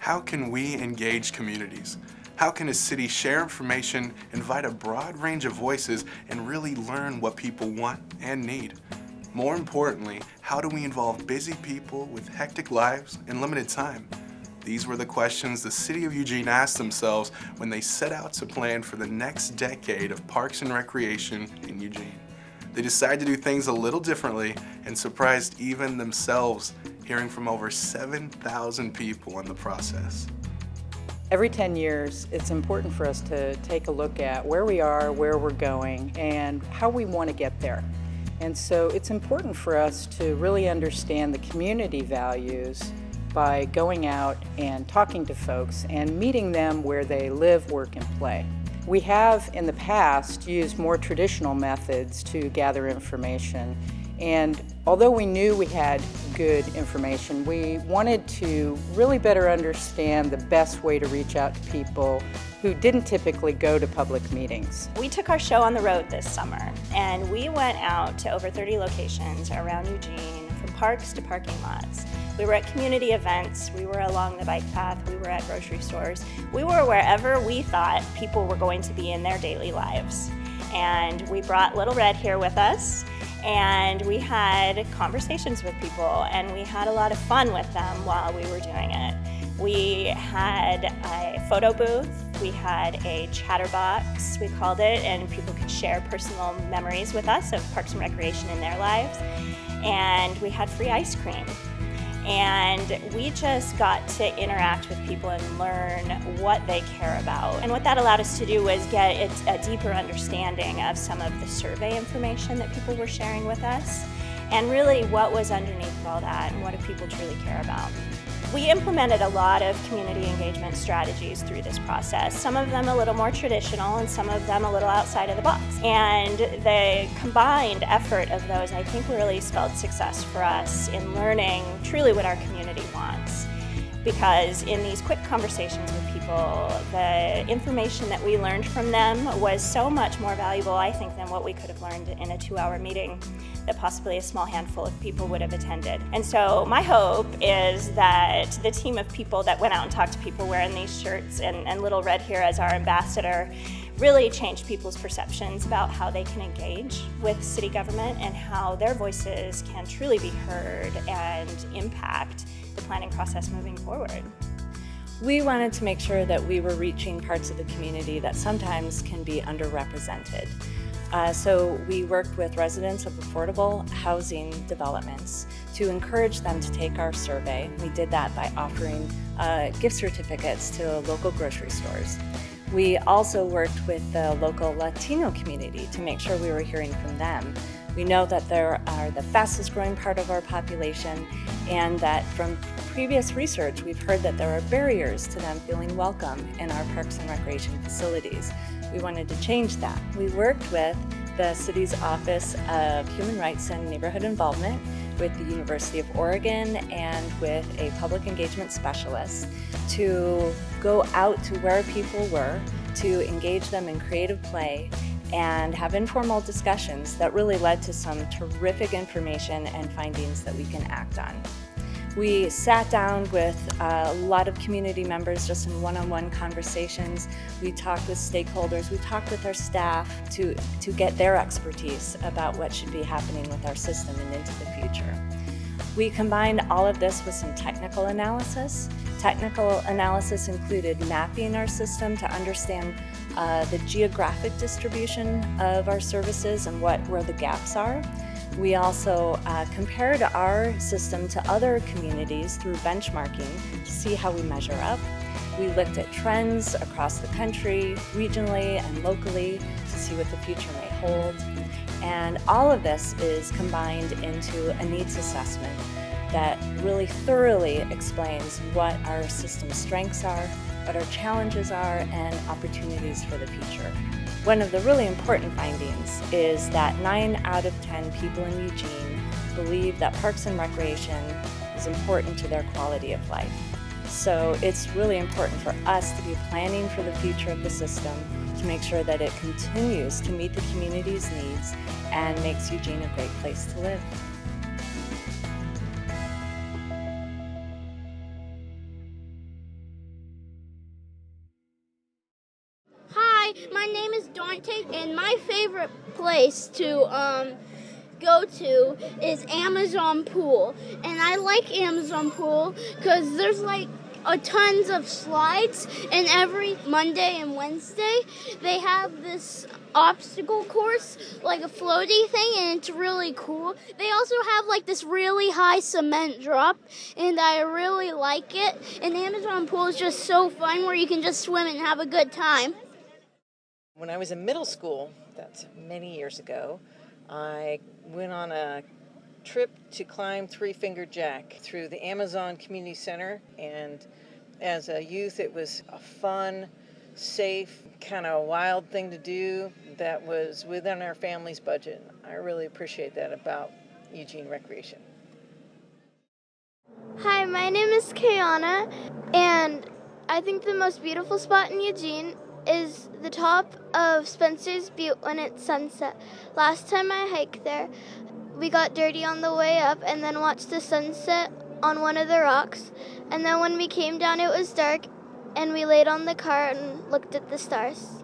how can we engage communities? How can a city share information, invite a broad range of voices, and really learn what people want and need? More importantly, how do we involve busy people with hectic lives and limited time? These were the questions the City of Eugene asked themselves when they set out to plan for the next decade of parks and recreation in Eugene. They decided to do things a little differently and surprised even themselves, hearing from over 7,000 people in the process. Every 10 years, it's important for us to take a look at where we are, where we're going, and how we want to get there. And so it's important for us to really understand the community values by going out and talking to folks and meeting them where they live, work, and play. We have in the past used more traditional methods to gather information, and although we knew we had good information, we wanted to really better understand the best way to reach out to people who didn't typically go to public meetings. We took our show on the road this summer, and we went out to over 30 locations around Eugene, from parks to parking lots. We were at community events, we were along the bike path, we were at grocery stores. We were wherever we thought people were going to be in their daily lives. And we brought Little Red here with us, and we had conversations with people, and we had a lot of fun with them while we were doing it. We had a photo booth, we had a chatterbox, we called it, and people could share personal memories with us of parks and recreation in their lives. And we had free ice cream. And we just got to interact with people and learn what they care about. And what that allowed us to do was get a deeper understanding of some of the survey information that people were sharing with us, and really what was underneath all that and what do people truly care about. We implemented a lot of community engagement strategies through this process, some of them a little more traditional and some of them a little outside of the box. And the combined effort of those, I think, really spelled success for us in learning truly what our community wants. Because in these quick conversations with people, the information that we learned from them was so much more valuable, I think, than what we could have learned in a 2-hour meeting that possibly a small handful of people would have attended. And so my hope is that the team of people that went out and talked to people wearing these shirts, and Little Red here as our ambassador, really changed people's perceptions about how they can engage with city government and how their voices can truly be heard and impact the planning process moving forward. We wanted to make sure that we were reaching parts of the community that sometimes can be underrepresented. So we worked with residents of affordable housing developments to encourage them to take our survey. We did that by offering gift certificates to local grocery stores. We also worked with the local Latino community to make sure we were hearing from them. We know that they are the fastest growing part of our population, and that from previous research we've heard that there are barriers to them feeling welcome in our parks and recreation facilities. We wanted to change that. We worked with the city's Office of Human Rights and Neighborhood Involvement, with the University of Oregon, and with a public engagement specialist to go out to where people were, to engage them in creative play and have informal discussions that really led to some terrific information and findings that we can act on. We sat down with a lot of community members just in one-on-one conversations. We talked with stakeholders, we talked with our staff to get their expertise about what should be happening with our system and into the future. We combined all of this with some technical analysis. Technical analysis included mapping our system to understand the geographic distribution of our services and where the gaps are. We also compared our system to other communities through benchmarking to see how we measure up. We looked at trends across the country, regionally and locally, to see what the future may hold. And all of this is combined into a needs assessment that really thoroughly explains what our system's strengths are, what our challenges are, and opportunities for the future. One of the really important findings is that 9 out of 10 people in Eugene believe that parks and recreation is important to their quality of life. So it's really important for us to be planning for the future of the system to make sure that it continues to meet the community's needs and makes Eugene a great place to live. name is Dante, and my favorite place to go to is Amazon Pool. And I like Amazon Pool because there's like tons of slides, and every Monday and Wednesday they have this obstacle course, like a floaty thing, and it's really cool. They also have like this really high cement drop, and I really like it. And Amazon Pool is just so fun where you can just swim and have a good time. When I was in middle school, that's many years ago, I went on a trip to climb Three Finger Jack through the Amazon Community Center, and as a youth it was a fun, safe, kind of wild thing to do that was within our family's budget. I really appreciate that about Eugene Recreation. Hi, my name is Kayana, and I think the most beautiful spot in Eugene is the top of Spencer's Butte when it's sunset. Last time I hiked there, we got dirty on the way up and then watched the sunset on one of the rocks. And then when we came down, it was dark, and we laid on the car and looked at the stars.